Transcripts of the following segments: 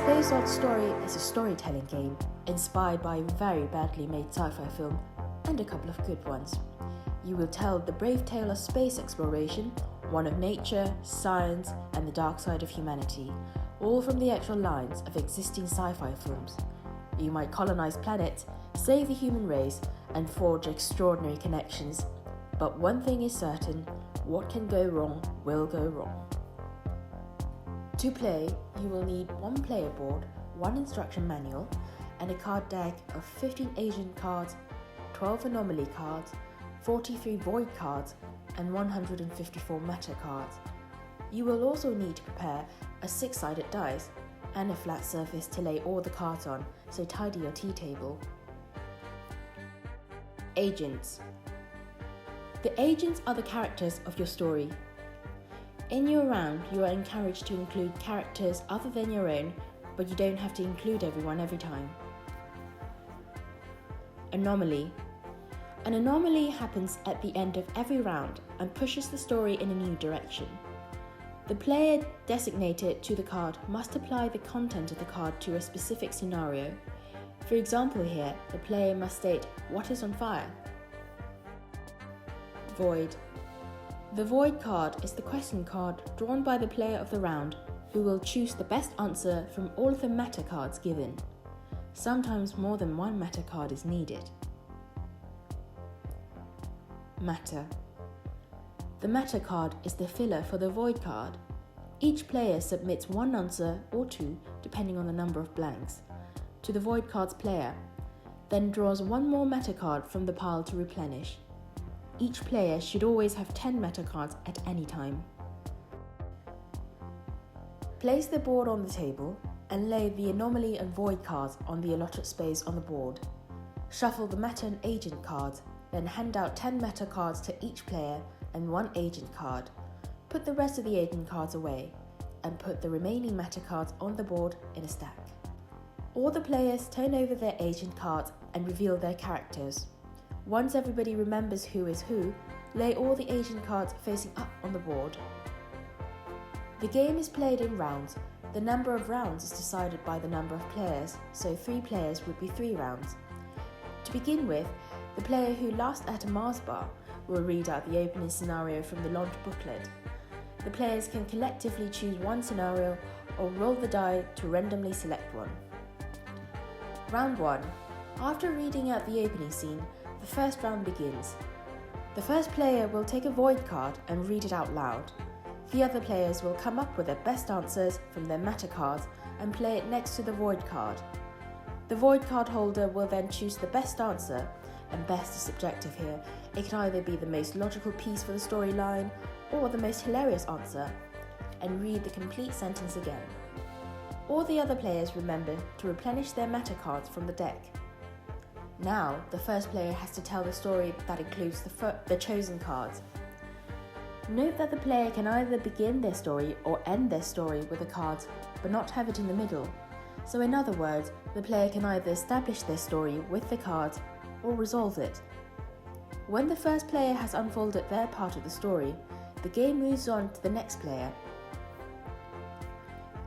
Space Oddstory is a storytelling game inspired by a very badly made sci-fi film and a couple of good ones. You will tell the brave tale of space exploration, one of nature, science, and the dark side of humanity, all from the actual lines of existing sci-fi films. You might colonize planets, save the human race, and forge extraordinary connections. But one thing is certain, what can go wrong will go wrong. To play, you will need one player board, one instruction manual, and a card deck of 15 agent cards, 12 anomaly cards, 43 void cards, and 154 meta cards. You will also need to prepare a 6-sided dice and a flat surface to lay all the cards on, so tidy your tea table. Agents. The agents are the characters of your story. In your round, you are encouraged to include characters other than your own, but you don't have to include everyone every time. Anomaly. An anomaly happens at the end of every round and pushes the story in a new direction. The player designated to the card must apply the content of the card to a specific scenario. For example here, the player must state what is on fire. Void. The void card is the question card drawn by the player of the round, who will choose the best answer from all of the meta cards given. Sometimes more than one meta card is needed. Matter. The meta card is the filler for the void card. Each player submits one answer or two, depending on the number of blanks, to the void card's player, then draws one more meta card from the pile to replenish. Each player should always have 10 meta cards at any time. Place the board on the table and lay the anomaly and void cards on the allotted space on the board. Shuffle the meta and agent cards, then hand out 10 meta cards to each player and one agent card. Put the rest of the agent cards away and put the remaining meta cards on the board in a stack. All the players turn over their agent cards and reveal their characters. Once everybody remembers who is who, lay all the agent cards facing up on the board. The game is played in rounds. The number of rounds is decided by the number of players, so 3 players would be 3 rounds. To begin with, the player who last at a Mars bar will read out the opening scenario from the launch booklet. The players can collectively choose one scenario or roll the die to randomly select one. Round 1. After reading out the opening scene, the first round begins. The first player will take a void card and read it out loud. The other players will come up with their best answers from their meta cards and play it next to the void card. The void card holder will then choose the best answer, and best is subjective here. It can either be the most logical piece for the storyline or the most hilarious answer, and read the complete sentence again. All the other players remember to replenish their meta cards from the deck. Now, the first player has to tell the story that includes the chosen cards. Note that the player can either begin their story or end their story with the cards, but not have it in the middle. So in other words, the player can either establish their story with the cards or resolve it. When the first player has unfolded their part of the story, the game moves on to the next player.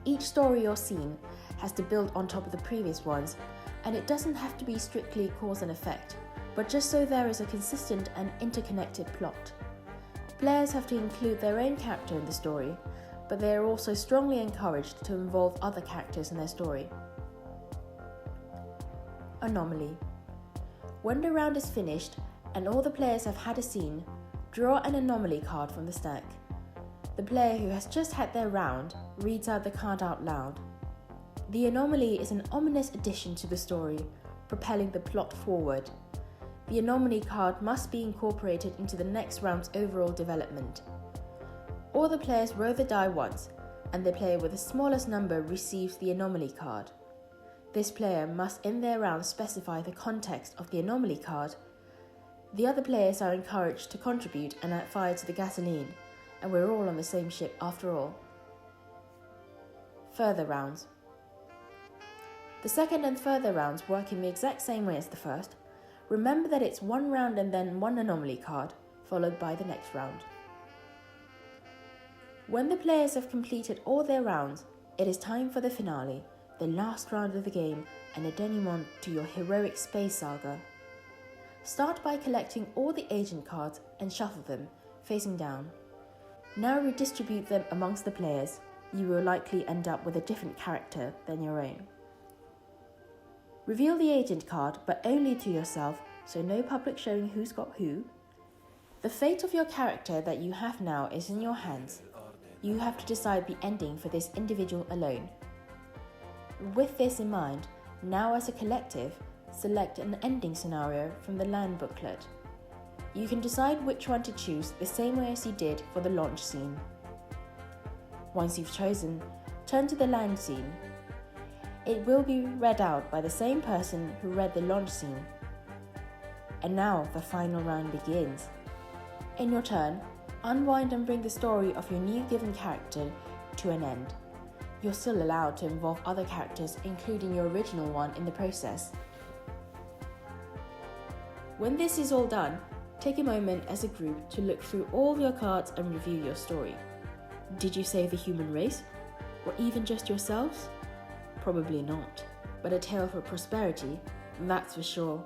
Each story or scene has to build on top of the previous ones, and it doesn't have to be strictly cause and effect, but just so there is a consistent and interconnected plot. Players have to include their own character in the story, but they are also strongly encouraged to involve other characters in their story. Anomaly. When the round is finished and all the players have had a scene, draw an anomaly card from the stack. The player who has just had their round reads out the card out loud. The anomaly is an ominous addition to the story, propelling the plot forward. The anomaly card must be incorporated into the next round's overall development. All the players roll the die once, and the player with the smallest number receives the anomaly card. This player must in their round specify the context of the anomaly card. The other players are encouraged to contribute and add fire to the gasoline, and we're all on the same ship after all. Further rounds. The second and further rounds work in the exact same way as the first. Remember that it's one round and then one anomaly card, followed by the next round. When the players have completed all their rounds, it is time for the finale, the last round of the game, and a denouement to your heroic space saga. Start by collecting all the agent cards and shuffle them, facing down. Now redistribute them amongst the players. You will likely end up with a different character than your own. Reveal the agent card, but only to yourself, so no public showing who's got who. The fate of your character that you have now is in your hands. You have to decide the ending for this individual alone. With this in mind, now as a collective, select an ending scenario from the land booklet. You can decide which one to choose the same way as you did for the launch scene. Once you've chosen, turn to the land scene. It will be read out by the same person who read the launch scene. And now the final round begins. In your turn, unwind and bring the story of your new given character to an end. You're still allowed to involve other characters, including your original one, in the process. When this is all done, take a moment as a group to look through all your cards and review your story. Did you save the human race? Or even just yourselves? Probably not, but a tale for prosperity, that's for sure.